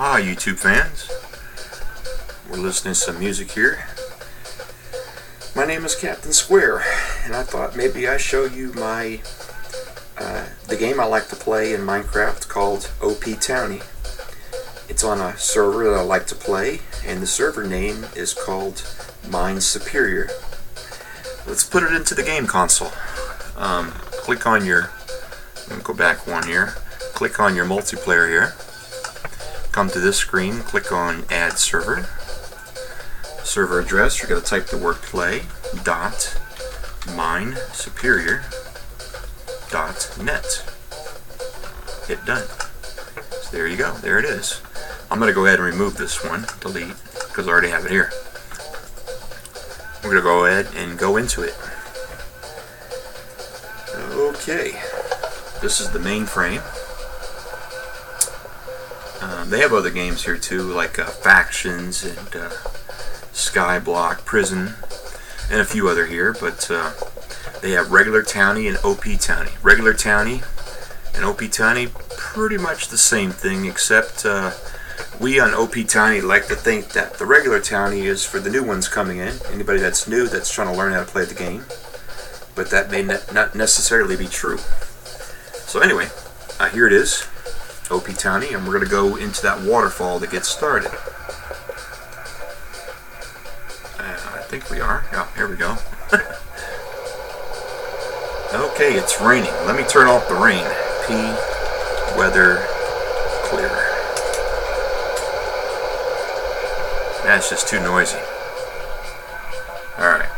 Hi YouTube fans, we're listening to some music here. My name is Captain Square, and I thought maybe I show you the game I like to play in Minecraft called OP Townie. It's on a server that I like to play, and the server name is called Mine Superior. Let's put it into the game console. Click on your, let me go back one here, click on your multiplayer here. Come to this screen, click on Add Server. Server address, you're going to type the word play dot mine superior dot net. Hit done. So there you go, there it is. I'm going to go ahead and remove this one, delete, because I already have it here. We're going to go ahead and go into it. Okay, this is the mainframe. They have other games here too, like Factions and Skyblock, Prison, and a few other here, but they have regular Townie and OP Townie. Regular Townie and OP Townie, pretty much the same thing, except we on OP Townie like to think that the regular Townie is for the new ones coming in, anybody that's new that's trying to learn how to play the game, but that may not necessarily be true. So anyway, here it is. OP Townie, and we're going to go into that waterfall to get started. I think we are. Yeah, here we go. Okay, it's raining. Let me turn off the rain. P, weather, clear. That's just too noisy. Alright,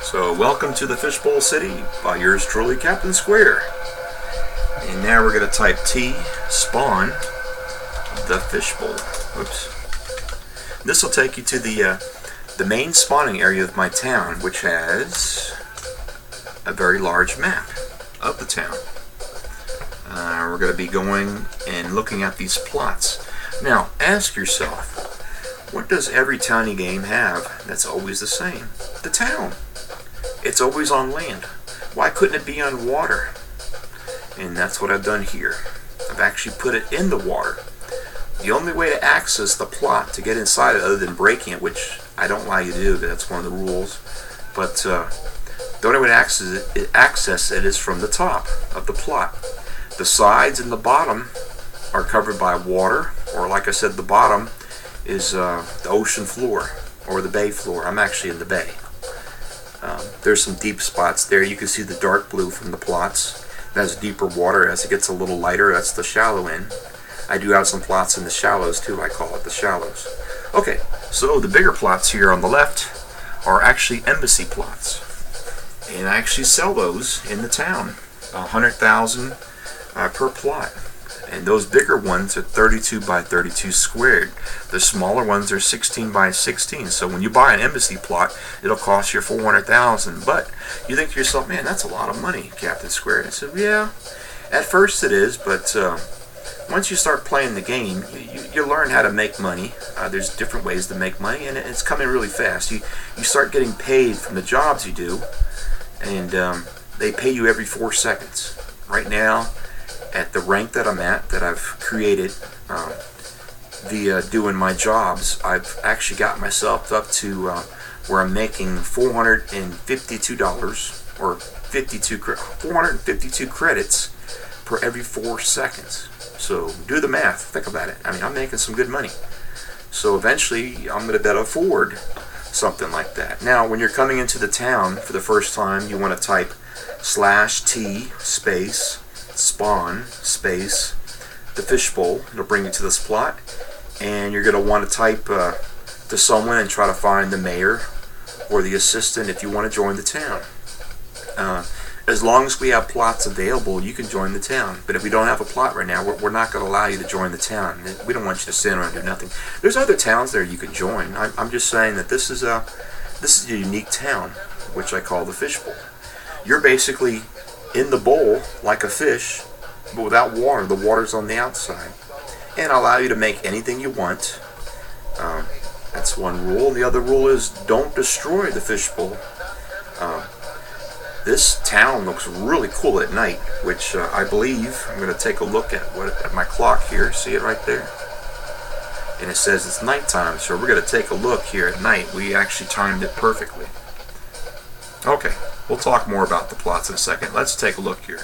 so welcome to the Fishbowl City by yours truly, Captain Square. And now we're going to type T, spawn, the fishbowl. Oops. This will take you to the main spawning area of my town, which has a very large map of the town. We're going to be going and looking at these plots. Now, ask yourself, what does every Townie game have that's always the same? The town. It's always on land. Why couldn't it be on water? And that's what I've done here. I've actually put it in the water. The only way to access the plot, to get inside it other than breaking it, which I don't allow you to do, that's one of the rules, but the only way to access it is from the top of the plot. The sides and the bottom are covered by water, or like I said, the bottom is the ocean floor, or the bay floor. I'm actually in the bay. There's some deep spots there. You can see the dark blue from the plots. That's deeper water. As it gets a little lighter, that's the shallow end. I do have some plots in the shallows too. I call it the shallows. Okay, so the bigger plots here on the left are actually embassy plots, and I actually sell those in the town, 100,000 per plot. And those bigger ones are 32 by 32 squared. The smaller ones are 16 by 16. So when you buy an embassy plot, it'll cost you 400,000. But you think to yourself, man, that's a lot of money, Captain Square. I said, yeah, at first it is, but once you start playing the game, you learn how to make money. There's different ways to make money, and it's coming really fast. You start getting paid from the jobs you do, and they pay you every 4 seconds. Right now, at the rank that I'm at, that I've created via doing my jobs, I've actually got myself up to where I'm making $452 or 452 credits per every 4 seconds. So do the math, think about it. I mean, I'm making some good money. So eventually I'm going to be able to afford something like that. Now, when you're coming into the town for the first time, you want to type /T space spawn space the fishbowl. It'll bring you to this plot, and you're going to want to type to someone and try to find the mayor or the assistant if you want to join the town. As long as we have plots available, you can join the town. But if we don't have a plot right now, we're not going to allow you to join the town. We don't want you to sit around and do nothing. There's other towns there you can join. I'm just saying that this is a unique town, which I call the fishbowl. You're basically in the bowl like a fish, but without water. The water's on the outside, and allow you to make anything you want. That's one rule. The other rule is don't destroy the fishbowl. This town looks really cool at night, which I believe, I'm going to take a look at my clock here. See it right there? and it says it's nighttime, so we're going to take a look here at night. We actually timed it perfectly. Okay, we'll talk more about the plots in a second. Let's take a look here.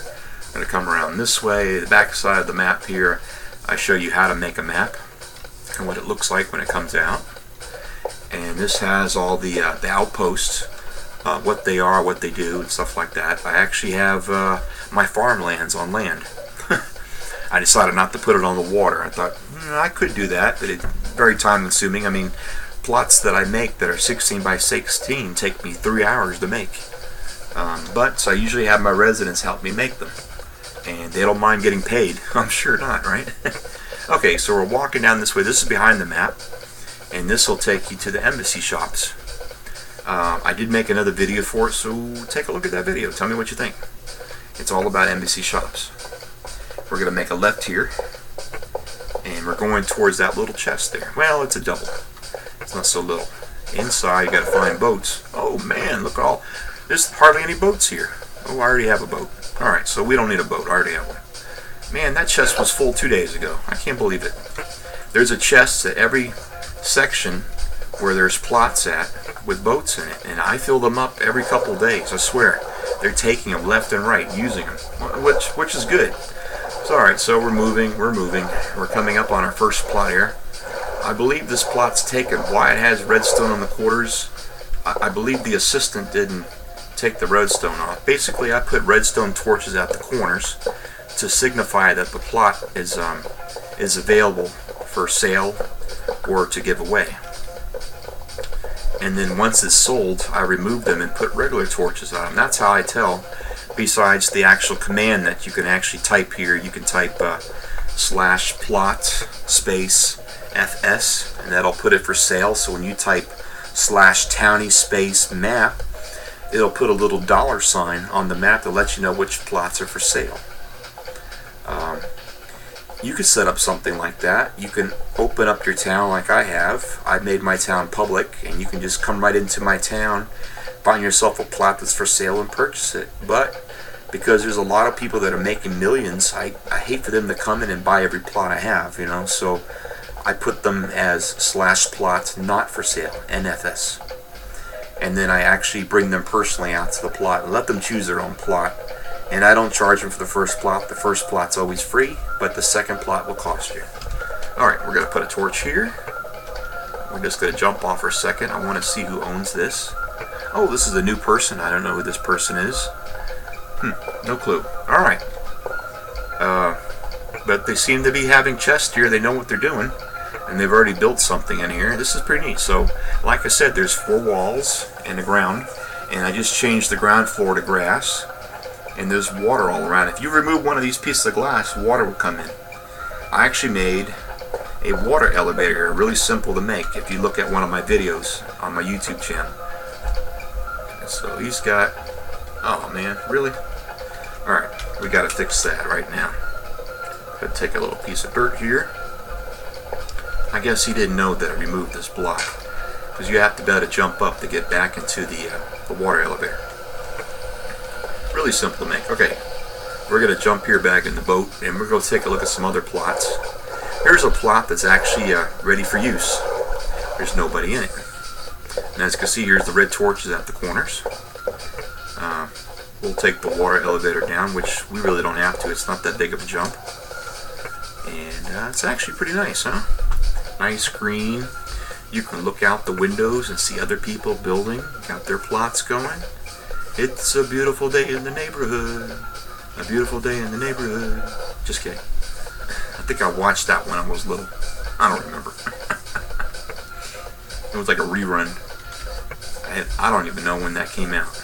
I'm going to come around this way, the back side of the map here. I show you how to make a map and what it looks like when it comes out. And this has all the outposts, what they are, what they do, and stuff like that. I actually have my farmlands on land. I decided not to put it on the water. I thought, I could do that, but it's very time consuming. I mean, plots that I make that are 16 by 16 take me 3 hours to make. So I usually have my residents help me make them. And they don't mind getting paid. I'm sure not, right? Okay, so we're walking down this way. This is behind the map. And this will take you to the embassy shops. I did make another video for it, so take a look at that video. Tell me what you think. It's all about embassy shops. We're going to make a left here, and we're going towards that little chest there. Well, it's a double. It's not so little. Inside, you got to find boats. Oh man, look at all. There's hardly any boats here. Oh, I already have a boat. Alright, so we don't need a boat. I already have one. Man, that chest was full 2 days ago. I can't believe it. There's a chest at every section where there's plots at with boats in it, and I fill them up every couple days. I swear. They're taking them left and right, using them, which is good. So, alright, so we're moving. We're coming up on our first plot here. I believe this plot's taken. Why it has redstone on the quarters, I believe the assistant didn't take the redstone off. Basically, I put redstone torches at the corners to signify that the plot is available for sale or to give away. And then once it's sold, I remove them and put regular torches on them. That's how I tell. Besides the actual command that you can actually type here, you can type /plot space FS, and that'll put it for sale. So when you type /townie space map, it'll put a little $sign on the map to let you know which plots are for sale. You could set up something like that. You can open up your town like I have. I made my town public, and you can just come right into my town, find yourself a plot that's for sale, and purchase it. But because there's a lot of people that are making millions, I hate for them to come in and buy every plot I have, you know. So I put them as /plot not for sale, NFS. And then I actually bring them personally out to the plot and let them choose their own plot. And I don't charge them for the first plot. The first plot's always free, but the second plot will cost you. Alright, we're going to put a torch here. We're just going to jump off for a second. I want to see who owns this. Oh, this is a new person. I don't know who this person is. No clue. Alright. But they seem to be having chests here. They know what they're doing. And they've already built something in here. This is pretty neat. So, like I said, there's 4 walls and the ground. And I just changed the ground floor to grass. And there's water all around. If you remove one of these pieces of glass, water will come in. I actually made a water elevator here, really simple to make if you look at one of my videos on my YouTube channel. So he's got, oh man, really? Alright, we gotta fix that right now. Gotta take a little piece of dirt here. I guess he didn't know that I removed this block, because you have to be able to jump up to get back into the water elevator. Really simple to make. Okay, we're going to jump here back in the boat, and we're going to take a look at some other plots. Here's a plot that's actually ready for use. There's nobody in it. And as you can see, here's the red torches at the corners. We'll take the water elevator down, which we really don't have to. It's not that big of a jump. And it's actually pretty nice, huh? Nice green. You can look out the windows and see other people building, got their plots going. It's a beautiful day in the neighborhood. A beautiful day in the neighborhood. Just kidding. I think I watched that when I was little. I don't remember. It was like a rerun. I don't even know when that came out.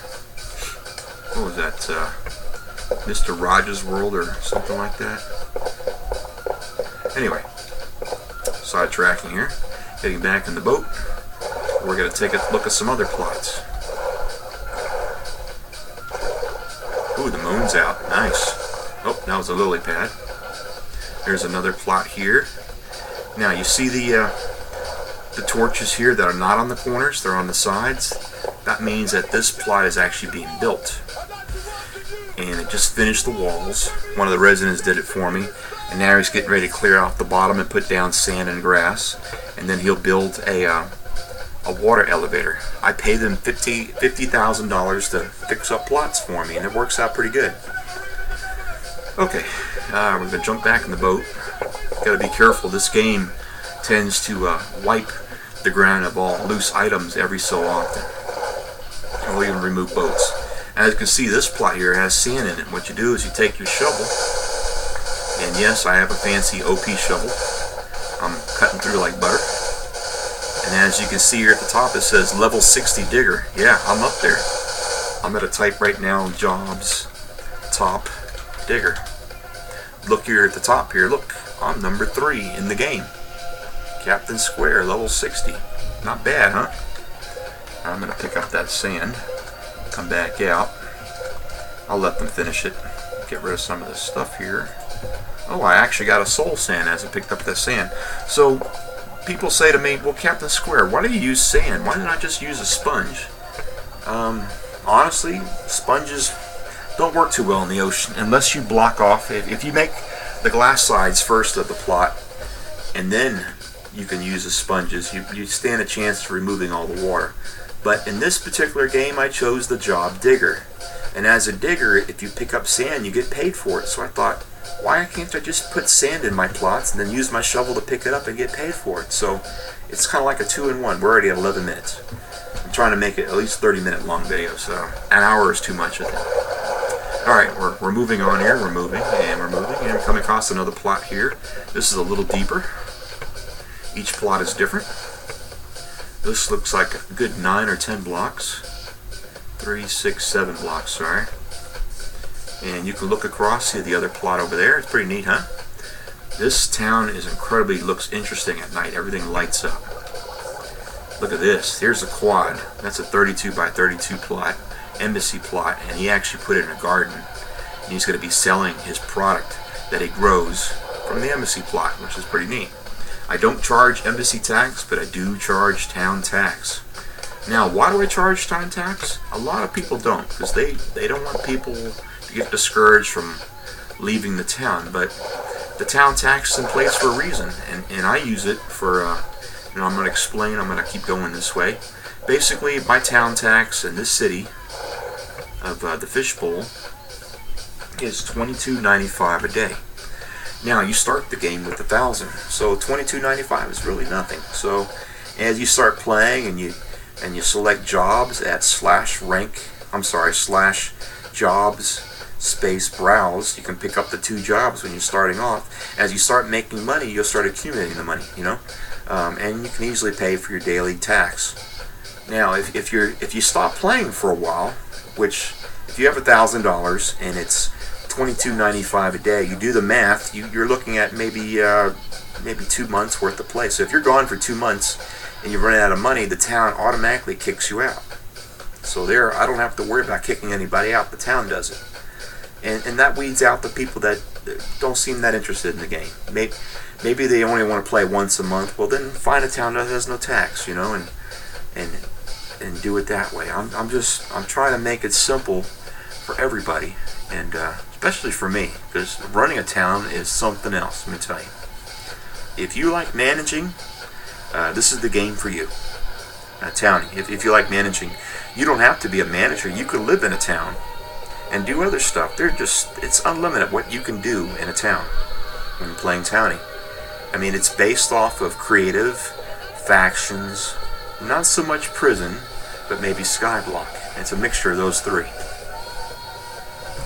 What was that? Mr. Rogers' World or something like that? Anyway. Sidetracking here. Getting back in the boat. We're going to take a look at some other plots. Ooh, the moon's out. Nice. Oh, that was a lily pad. There's another plot here. Now, you see the torches here that are not on the corners, they're on the sides. That means that this plot is actually being built. And it just finished the walls. One of the residents did it for me. And now he's getting ready to clear off the bottom and put down sand and grass. And then he'll build a water elevator. I pay them $50,000 to fix up plots for me, and it works out pretty good. Okay, we're going to jump back in the boat. Got to be careful. This game tends to wipe the ground of all loose items every so often. I'll even remove boats. As you can see, this plot here has sand in it. What you do is you take your shovel, and yes, I have a fancy OP shovel. I'm cutting through like butter. And as you can see here at the top, it says level 60 digger. Yeah, I'm up there. I'm going to type right now jobs top digger. Look here at the top here. Look, I'm number 3 in the game. Captain Square, level 60. Not bad, huh? I'm going to pick up that sand. Come back out. I'll let them finish it. Get rid of some of this stuff here. Oh, I actually got a soul sand as I picked up that sand. So, people say to me, well, Captain Square, why do you use sand? Why didn't I just use a sponge? Honestly, sponges don't work too well in the ocean unless you block off. If you make the glass sides first of the plot, and then you can use the sponges, you stand a chance of removing all the water. But in this particular game, I chose the job digger. And as a digger, if you pick up sand, you get paid for it. So I thought, why can't I just put sand in my plots and then use my shovel to pick it up and get paid for it? So it's kind of like a 2-in-1. We're already at 11 minutes. I'm trying to make it at least 30-minute long video, so an hour is too much, I think. Alright, we're moving on here. We're moving, and we're coming across another plot here. This is a little deeper. Each plot is different. This looks like a good 9 or 10 blocks. 3, 6, 7 blocks, sorry. And you can look across, see the other plot over there. It's pretty neat, huh? This town is looks interesting at night. Everything lights up. Look at this. Here's a quad. That's a 32 by 32 plot, embassy plot, and he actually put it in a garden. And he's going to be selling his product that he grows from the embassy plot, which is pretty neat. I don't charge embassy tax, but I do charge town tax. Now, why do I charge town tax? A lot of people don't, because they don't want people to get discouraged from leaving the town. But the town tax is in place for a reason, and I use it for, I'm going to explain, I'm going to keep going this way. Basically, my town tax in this city of the Fishbowl is $22.95 a day. Now you start the game with 1,000, so $22.95 is really nothing. So as you start playing and you select jobs at slash jobs space browse, you can pick up the 2 jobs when you're starting off. As you start making money, you'll start accumulating the money, and you can easily pay for your daily tax. Now, if you stop playing for a while, which if you have $1,000 and it's $22.95 a day, you do the math, you're looking at maybe 2 months worth of play. So if you're gone for 2 months and you're running out of money, the town automatically kicks you out. So there, I don't have to worry about kicking anybody out. The town does it. And that weeds out the people that don't seem that interested in the game. Maybe they only want to play once a month. Well, then find a town that has no tax, and do it that way. I'm trying to make it simple for everybody, and especially for me, because running a town is something else. Let me tell you. If you like managing, this is the game for you. Townie. If you like managing, you don't have to be a manager. You could live in a town and do other stuff. It's unlimited what you can do in a town when playing Townie. I mean, it's based off of creative, factions, not so much prison, but maybe skyblock. It's a mixture of those 3.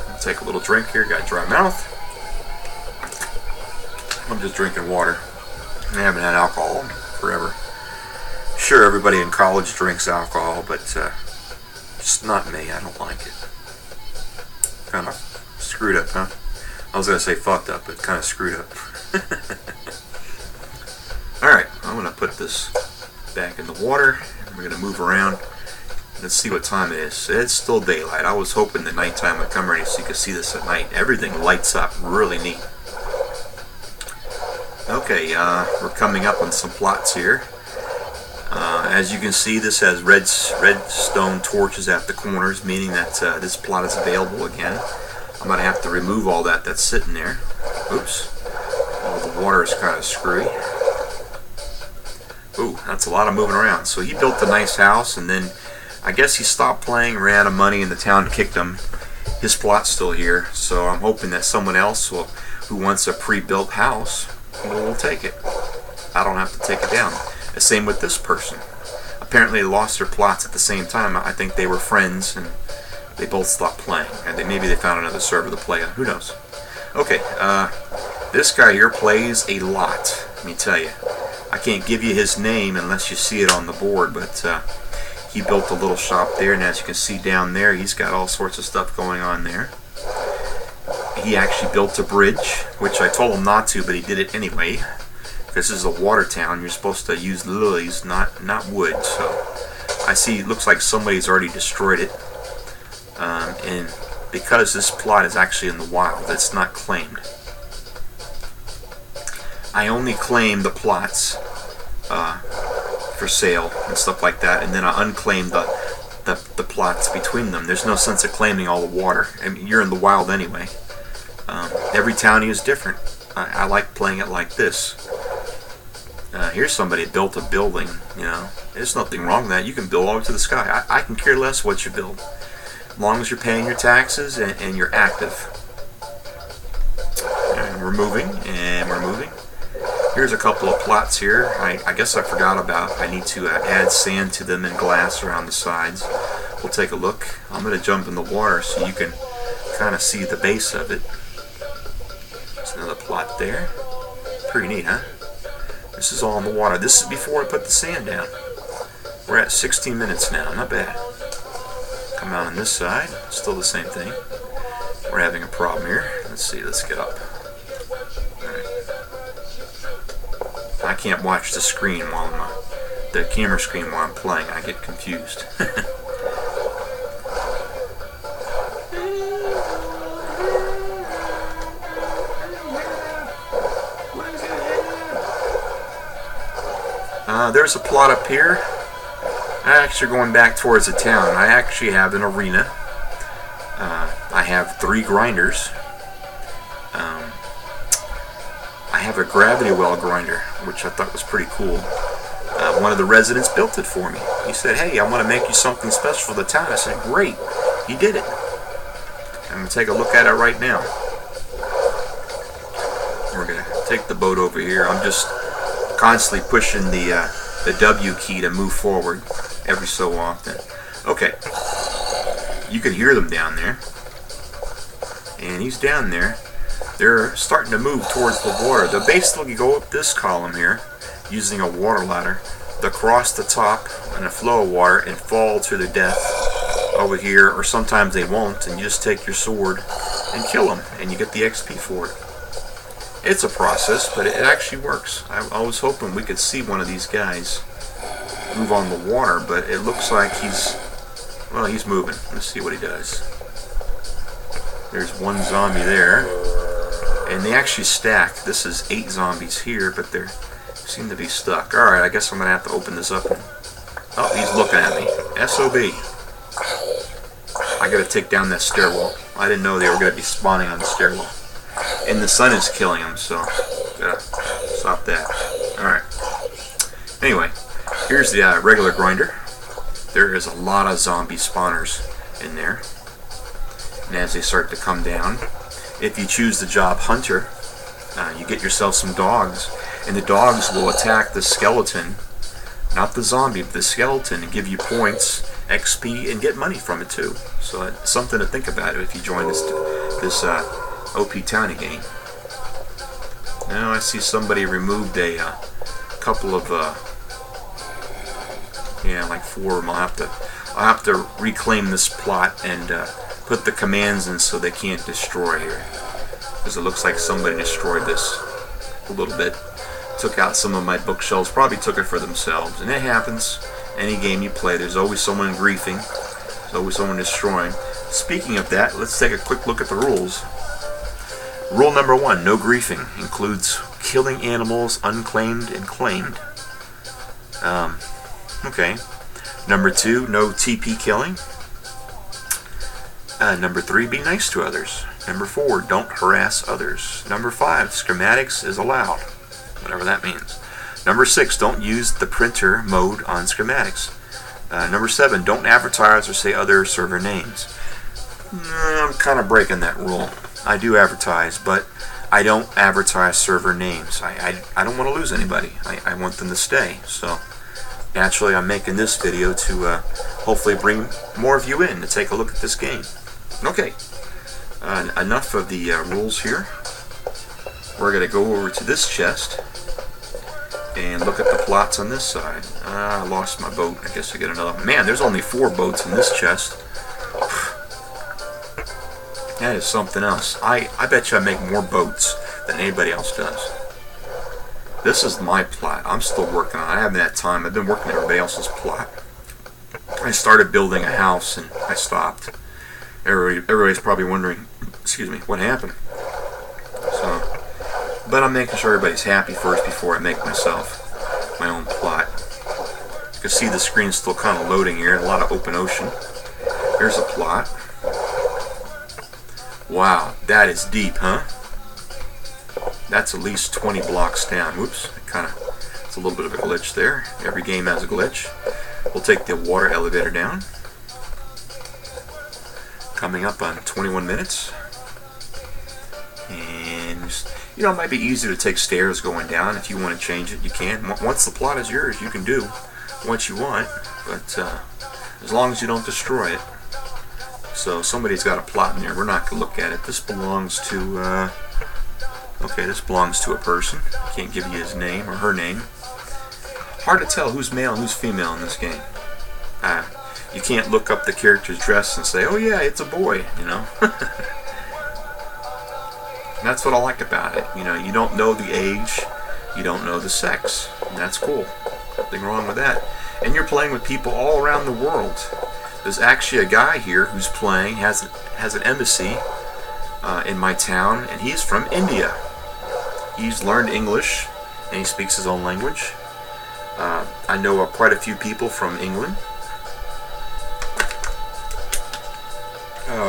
I'll take a little drink here. Got a dry mouth. I'm just drinking water. I haven't had alcohol forever. Sure, everybody in college drinks alcohol, but just not me. I don't like it. Kind of screwed up, huh? I was going to say fucked up, but kind of screwed up. Alright, I'm going to put this back in the water. We're going to move around. Let's see what time it is. It's still daylight. I was hoping the nighttime would come ready so you could see this at night. Everything lights up really neat. Okay, we're coming up on some plots here. As you can see, this has redstone torches at the corners, meaning that this plot is available again. I'm going to have to remove all that's sitting there. Oops. water is kind of screwy. Ooh, that's a lot of moving around. So he built a nice house, and then I guess he stopped playing, ran out of money, and the town kicked him. His plot's still here, so I'm hoping that someone else who wants a pre-built house will take it. I don't have to take it down. The same with this person. Apparently they lost their plots at the same time. I think they were friends, and they both stopped playing. And maybe they found another server to play on. Who knows? Okay, this guy here plays a lot, let me tell you. I can't give you his name unless you see it on the board, but he built a little shop there, and as you can see down there, he's got all sorts of stuff going on there. He actually built a bridge, which I told him not to, but he did it anyway. This is a water town. You're supposed to use lilies, not wood. So I see it looks like somebody's already destroyed it. And because this plot is actually in the wild, it's not claimed. I only claim the plots for sale and stuff like that, and then I unclaim the plots between them. There's no sense of claiming all the water. I mean, you're in the wild anyway. Every townie is different. I like playing it like this. Here's somebody that built a building. You know, there's nothing wrong with that. You can build all the way to the sky. I can care less what you build, as long as you're paying your taxes and you're active. And we're moving, and we're moving. Here's a couple of plots here. I guess I forgot about. I need to add sand to them and glass around the sides. We'll take a look. I'm going to jump in the water so you can kind of see the base of it. There's another plot there. Pretty neat, huh? This is all in the water. This is before I put the sand down. We're at 16 minutes now. Not bad. Come out on this side. Still the same thing. We're having a problem here. Let's see. Let's get up. I can't watch the screen while the camera screen while I'm playing. I get confused. There's a plot up here. I'm actually going back towards the town. I actually have an arena. I have 3 grinders. I have a gravity well grinder, which I thought was pretty cool. One of the residents built it for me. He said, "Hey, I want to make you something special for the town." I said, "Great." He did it. I'm going to take a look at it right now. We're going to take the boat over here. I'm just constantly pushing the W key to move forward every so often. Okay. You can hear them down there. And he's down there. They're starting to move towards the water. They'll basically go up this column here using a water ladder. They'll cross the top in a flow of water and fall to their death over here, or sometimes they won't, and you just take your sword and kill them, and you get the XP for it. It's a process, but it actually works. I was hoping we could see one of these guys move on the water, but it looks like he's moving. Let's see what he does. There's one zombie there. And they actually stack. This is 8 zombies here, but they seem to be stuck. Alright, I guess I'm going to have to open this up. Oh, he's looking at me. SOB. I got to take down that stairwell. I didn't know they were going to be spawning on the stairwell. And the sun is killing them, so gotta stop that. Alright. Anyway, here's the regular grinder. There is a lot of zombie spawners in there. And as they start to come down, if you choose the job Hunter, you get yourself some dogs, and the dogs will attack the skeleton, not the zombie, but the skeleton, and give you points, XP, and get money from it too. So it's something to think about if you join this OP Townie game. Now I see somebody removed a couple of like 4 of them. I'll have to reclaim this plot and put the commands in so they can't destroy here, because it looks like somebody destroyed this a little bit, took out some of my bookshelves, probably took it for themselves, and it happens. Any game you play, there's always someone griefing, there's always someone destroying. Speaking of that, let's take a quick look at the rules. Rule number 1, no griefing, includes killing animals unclaimed and claimed. Okay. Number 2, no TP killing. Number 3, be nice to others. Number 4, don't harass others. Number 5, schematics is allowed. whatever that means. Number 6, don't use the printer mode on schematics. Number 7, don't advertise or say other server names. I'm kind of breaking that rule. I do advertise, but I don't advertise server names. I don't want to lose anybody. I want them to stay. So naturally, I'm making this video to hopefully bring more of you in to take a look at this game. Okay, enough of the rules here. We're going to go over to this chest and look at the plots on this side. I lost my boat. I guess I get another one. Man, there's only 4 boats in this chest. That is something else. I bet you I make more boats than anybody else does. This is my plot. I'm still working on it. I haven't had time. I've been working on everybody else's plot. I started building a house and I stopped. Everybody's probably wondering, excuse me, what happened? So, but I'm making sure everybody's happy first before I make myself my own plot. You can see the screen's still kind of loading here. A lot of open ocean. Here's a plot. Wow, that is deep, huh? That's at least 20 blocks down. Whoops, it's a little bit of a glitch there. Every game has a glitch. We'll take the water elevator down. Coming up on 21 minutes. And just, you know, it might be easier to take stairs going down. If you want to change it, you can. Once the plot is yours, you can do what you want, but as long as you don't destroy it. So somebody's got a plot in there. We're not going to look at it. This belongs to, okay, this belongs to a person. Can't give you his name or her name. Hard to tell who's male and who's female in this game. You can't look up the character's dress and say, oh yeah, it's a boy, you know. That's what I like about it. You know, you don't know the age, you don't know the sex, and that's cool. Nothing wrong with that. And you're playing with people all around the world. There's actually a guy here who's playing, has an embassy in my town, and he's from India. He's learned English, and he speaks his own language. I know quite a few people from England.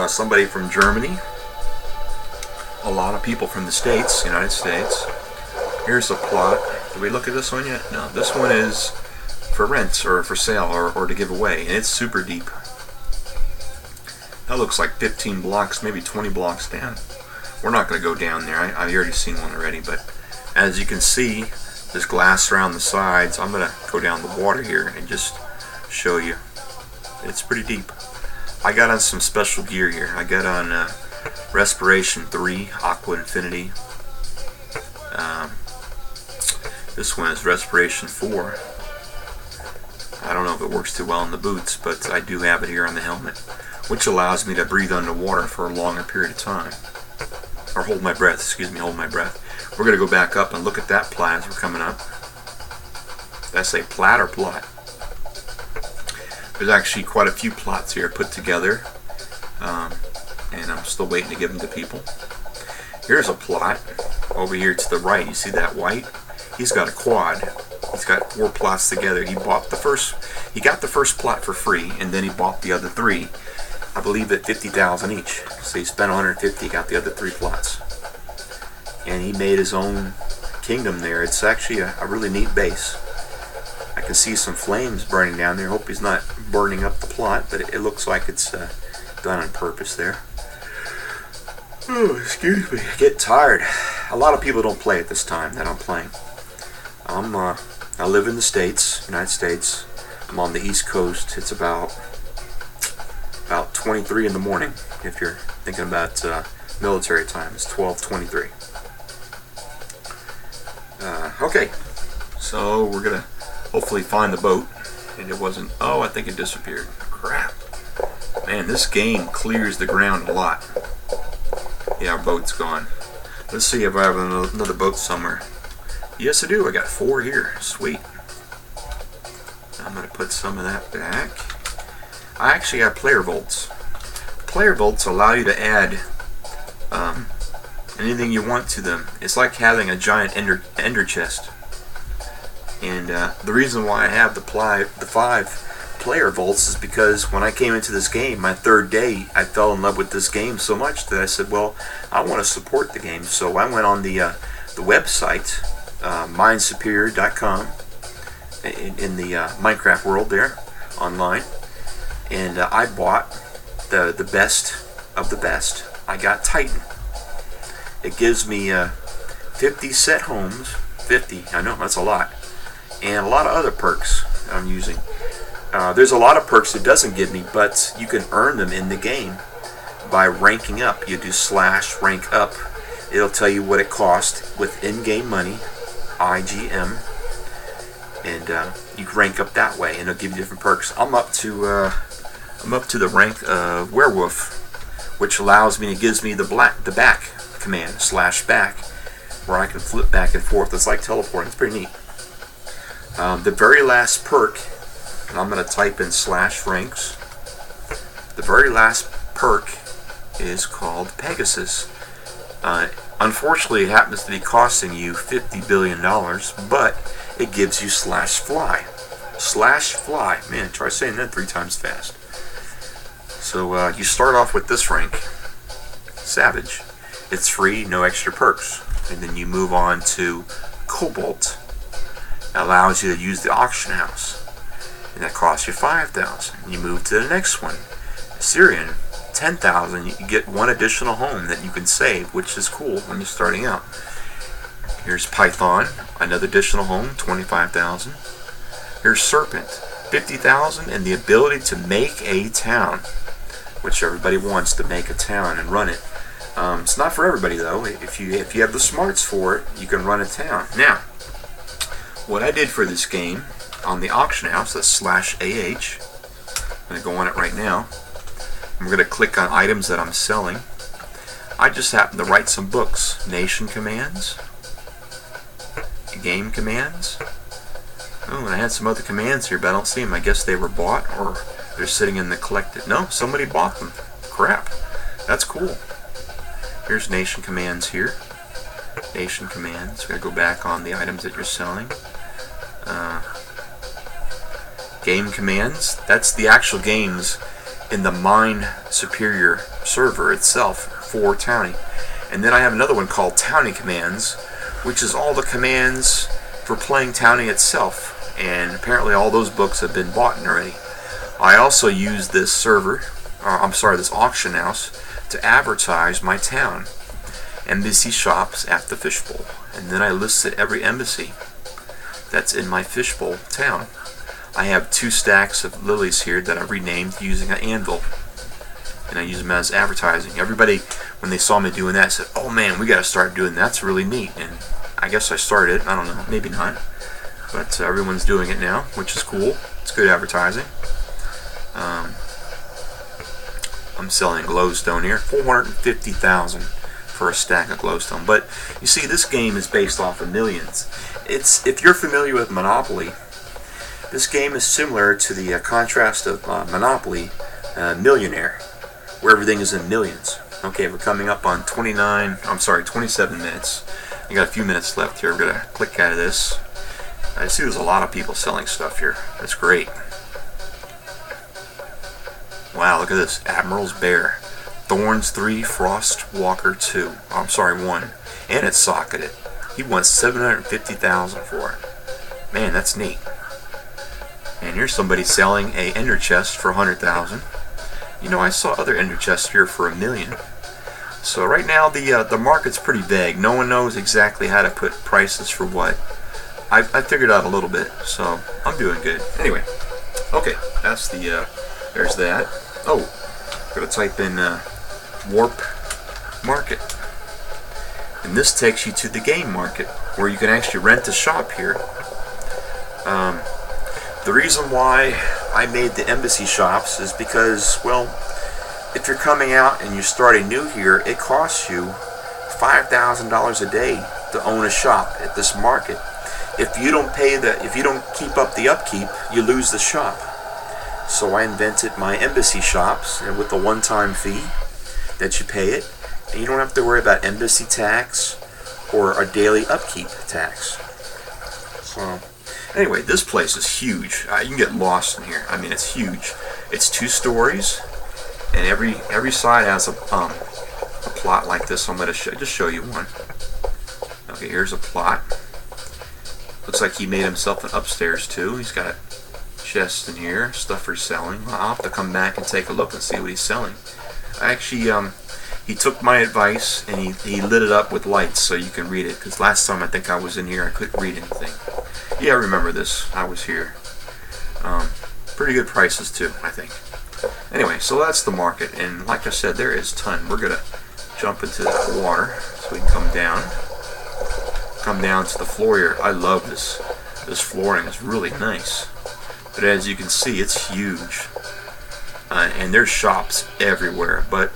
Somebody from Germany. A lot of people from the States, United States. Here's a plot. Did we look at this one yet? No, this one is for rent or for sale or to give away, and it's super deep. That looks like 15 blocks, maybe 20 blocks down. We're not going to go down there. I've already seen one already, but as you can see, there's glass around the sides. I'm going to go down the water here and just show you. It's pretty deep. I got on some special gear here. I got on Respiration 3, Aqua Infinity. This one is Respiration 4. I don't know if it works too well in the boots, but I do have it here on the helmet, which allows me to breathe underwater for a longer period of time. Or hold my breath, hold my breath. We're going to go back up and look at that plot as we're coming up. That's a plat or plot. There's actually quite a few plots here put together, and I'm still waiting to give them to people. Here's a plot over here to the right. You see that white? He's got a quad. He's got 4 plots together. He got the first plot for free, and then he bought the other 3. I believe at 50,000 each. So he spent 150, got the other 3 plots, and he made his own kingdom there. It's actually a really neat base. I can see some flames burning down there. Hope he's not burning up the plot, but it looks like it's done on purpose there. Oh, excuse me. I get tired. A lot of people don't play at this time that I'm playing. I live in the States, United States. I'm on the East Coast. It's about 23 in the morning. If you're thinking about military time, it's 12:23. Okay, so we're gonna hopefully find the boat. And it wasn't. Oh, I think it disappeared. Crap. Man, this game clears the ground a lot. Yeah, our boat's gone. Let's see if I have another boat somewhere. Yes, I do. I got 4 here. Sweet. I'm going to put some of that back. I actually got player vaults. Player vaults allow you to add anything you want to them. It's like having a giant ender chest. And the reason why I have the 5 player vaults is because when I came into this game, my 3rd day, I fell in love with this game so much that I said, well, I want to support the game. So I went on the website, minesuperior.com in the Minecraft world there online, and I bought the best of the best. I got Titan. It gives me 50 set homes. 50, I know that's a lot, and a lot of other perks that I'm using. There's a lot of perks it doesn't give me, but you can earn them in the game by ranking up. You do / rank up. It'll tell you what it cost with in-game money, IGM, and you can rank up that way, and it'll give you different perks. I'm up to the rank of werewolf, which allows me, it gives me the back command / back, where I can flip back and forth. It's like teleporting. It's pretty neat. The very last perk, and I'm going to type in /ranks. The very last perk is called Pegasus. Unfortunately, it happens to be costing you $50 billion, but it gives you /fly. /fly. Man, try saying that 3 times fast. So you start off with this rank, Savage. It's free, no extra perks. And then you move on to Cobalt. That allows you to use the auction house, and that costs you 5,000. You move to the next one, Syrian, 10,000. You get 1 additional home that you can save, which is cool when you're starting out. Here's Python, another additional home, 25,000. Here's Serpent, 50,000, and the ability to make a town, which everybody wants to make a town and run it. It's not for everybody though. If you have the smarts for it, you can run a town. Now, what I did for this game on the auction house, that's /AH. I'm going to go on it right now. I'm going to click on items that I'm selling. I just happened to write some books. Nation commands, game commands. Oh, and I had some other commands here, but I don't see them. I guess they were bought, or they're sitting in the collected. No, somebody bought them. Crap. That's cool. Here's nation commands here. Nation commands. We're going to go back on the items that you're selling. Game commands. That's the actual games in the Mine Superior server itself for Townie. And then I have another one called Townie Commands, which is all the commands for playing Townie itself. And apparently all those books have been bought already. I also use this server, this auction house, to advertise my town. Embassy shops at the Fishbowl. And then I listed every embassy that's in my Fishbowl town. I have 2 stacks of lilies here that I renamed using an anvil, and I use them as advertising. Everybody, when they saw me doing that, said, "Oh man, we got to start doing that. That's really neat." And I guess I started. I don't know, maybe not, but everyone's doing it now, which is cool. It's good advertising. I'm selling glowstone here, 450,000 for a stack of glowstone. But you see, this game is based off of millions. If you're familiar with Monopoly, this game is similar to the contrast of Monopoly Millionaire, where everything is in millions. Okay, we're coming up on 27 minutes. I got a few minutes left here. We're going to click out of this. I see there's a lot of people selling stuff here. That's great. Wow, look at this. Admiral's Bear. Thorns 3, Frost Walker 2. Oh, I'm sorry, 1. And it's socketed. He wants 750,000 for it. Man, that's neat. And here's somebody selling a ender chest for 100,000. You know, I saw other ender chests here for $1 million. So right now the market's pretty vague. No one knows exactly how to put prices for what. I figured out a little bit, so I'm doing good. Anyway, okay, that's there's that. Oh, I'm gonna type in Warp Market, and this takes you to the game market where you can actually rent a shop here. The reason why I made the embassy shops is because, well, if you're coming out and you're starting new here, it costs you $5,000 a day to own a shop at this market. If you don't keep up the upkeep, you lose the shop. So I invented my embassy shops, and with a one-time fee that you pay it, and you don't have to worry about embassy tax or a daily upkeep tax. So anyway, this place is huge. You can get lost in here. I mean, it's huge. It's 2 stories, and every side has a plot like this. I'm going to just show you one. Okay, here's a plot. Looks like he made himself an upstairs too. He's got chests in here, stuff for selling. I'll have to come back and take a look and see what he's selling. Actually, he took my advice and he lit it up with lights so you can read it. Because last time I think I was in here, I couldn't read anything. Yeah, I remember this. I was here. Pretty good prices too, I think. Anyway, so that's the market, and like I said, there is a ton. We're gonna jump into that water so we can come down to the floor here. I love this. This flooring is really nice, but as you can see, it's huge, and there's shops everywhere. But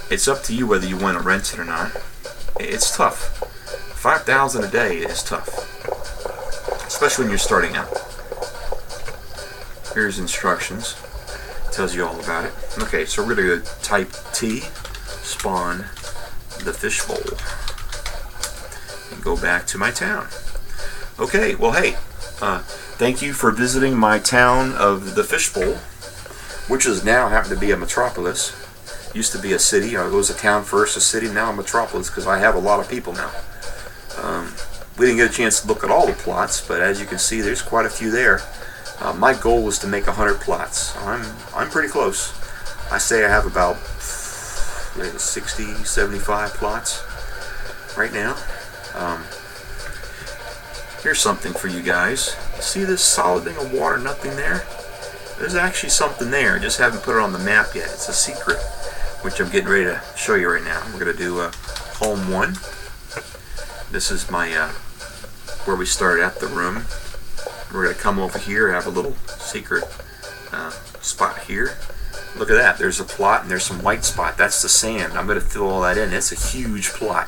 it's up to you whether you want to rent it or not. It's tough. $5,000 a day is tough, especially when you're starting out. Here's instructions. Tells you all about it. Okay, so we're going to type T, spawn the fishbowl, and go back to my town. Okay, well, hey, thank you for visiting my town of the Fishbowl, which is now happened to be a metropolis. Used to be a city. It was a town first, a city, now a metropolis, because I have a lot of people now. We didn't get a chance to look at all the plots, but as you can see, there's quite a few there. My goal was to make 100 plots. I'm pretty close. I say I have about 60, 75 plots right now. Here's something for you guys. See this solid thing of water, nothing there? There's actually something there. I just haven't put it on the map yet. It's a secret, which I'm getting ready to show you right now. We're going to do home 1. This is my where we started at, the room. We're going to come over here, have a little secret spot here. Look at that. There's a plot and there's some white spot. That's the sand. I'm going to fill all that in. It's a huge plot.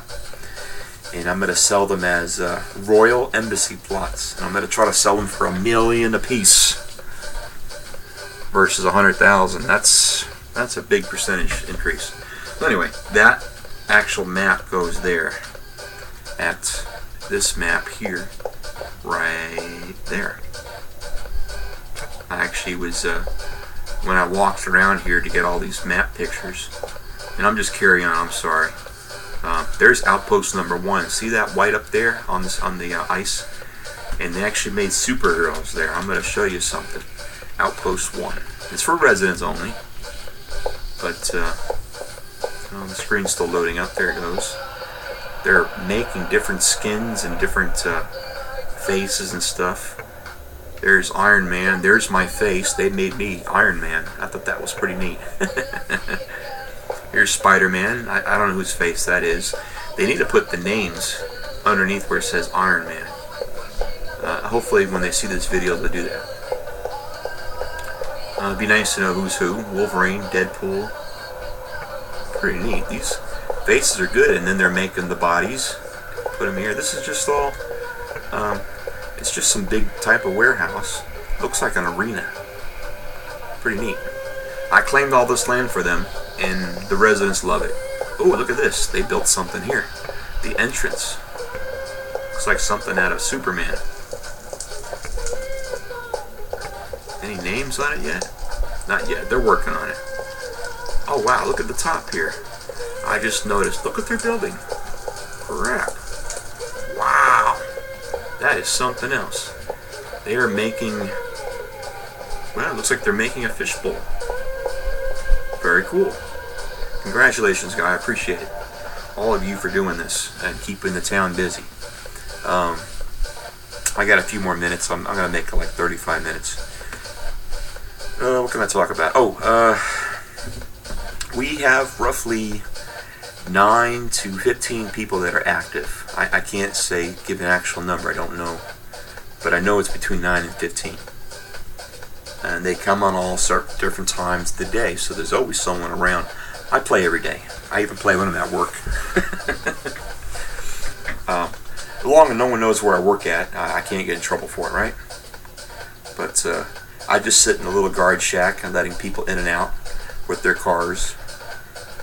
And I'm going to sell them as Royal Embassy plots. And I'm going to try to sell them for $1 million a piece versus 100,000. That's a big percentage increase. So anyway, that actual map goes there at this map here. Right there. I actually was when I walked around here to get all these map pictures, and I'm just carrying on. I'm sorry. There's outpost number 1. See that white up there on the ice? And they actually made superheroes there. I'm going to show you something. Outpost 1. It's for residents only, but the screen's still loading up. There it goes. They're making different skins and different faces and stuff. There's Iron Man. There's my face. They made me Iron Man. I thought that was pretty neat. Here's Spider-Man. I don't know whose face that is. They need to put the names underneath where it says Iron Man. Hopefully when they see this video they'll do that. It'd be nice to know who's who. Wolverine, Deadpool. Pretty neat. These faces are good, and then they're making the bodies. Put them here. This is just all it's just some big type of warehouse. Looks like an arena. Pretty neat. I claimed all this land for them, and the residents love it. Oh, look at this. They built something here. The entrance. Looks like something out of Superman. Any names on it yet? Not yet. They're working on it. Oh, wow. Look at the top here. I just noticed. Look what they're building. Crap. Wow. That is something else. They are making, well, it looks like they're making a fishbowl. Very cool. Congratulations, guy. I appreciate it. All of you for doing this and keeping the town busy. I got a few more minutes. I'm going to make it like 35 minutes. What can I talk about? We have roughly 9 to 15 people that are active. I can't say, give an actual number, I don't know. But I know it's between 9 and 15. And they come on all different times of the day, so there's always someone around. I play every day. I even play when I'm at work. As long as no one knows where I work at, I can't get in trouble for it, right? But I just sit in a little guard shack and letting people in and out with their cars.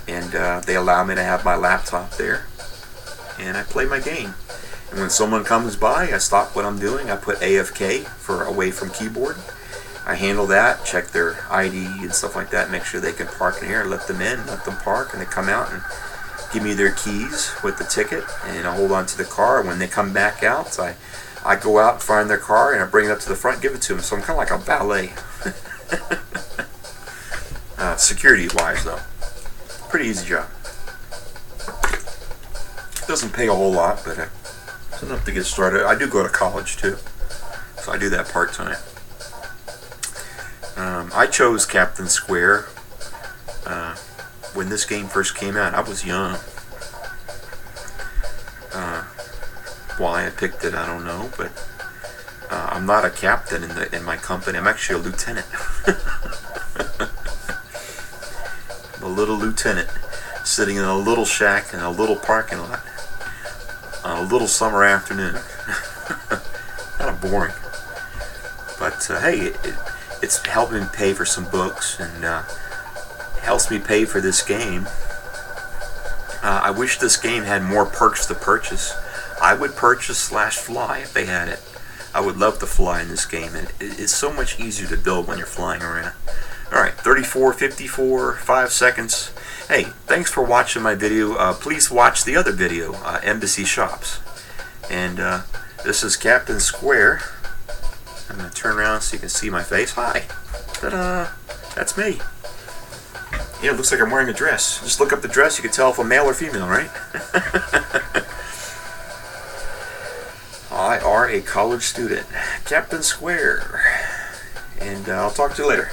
And they allow me to have my laptop there, and I play my game. And when someone comes by, I stop what I'm doing. I put AFK for away from keyboard. I handle that, check their ID and stuff like that, make sure they can park in here, let them in, let them park, and they come out and give me their keys with the ticket, and I hold on to the car. When they come back out, I I go out and find their car and I bring it up to the front, give it to them. So I'm kind of like a valet. Security wise though, pretty easy job. Doesn't pay a whole lot, but it's enough to get started. I do go to college too, so I do that part-time. I chose Captain Square when this game first came out. I was young. Why I picked it, I don't know, but I'm not a captain in my company. I'm actually a lieutenant. I'm a little lieutenant sitting in a little shack in a little parking lot on a little summer afternoon. Kind of boring, but hey, it's helping pay for some books and helps me pay for this game. I wish this game had more perks to purchase. I would purchase /fly if they had it. I would love to fly in this game, and it's so much easier to build when you're flying around. Alright, 34.54, 5 seconds. Hey, thanks for watching my video. Please watch the other video, Embassy Shops. And this is Captain Square. I'm going to turn around so you can see my face. Hi. Ta-da. That's me. Yeah, it looks like I'm wearing a dress. Just look up the dress, you can tell if I'm male or female, right? I are a college student. Captain Square. And I'll talk to you later.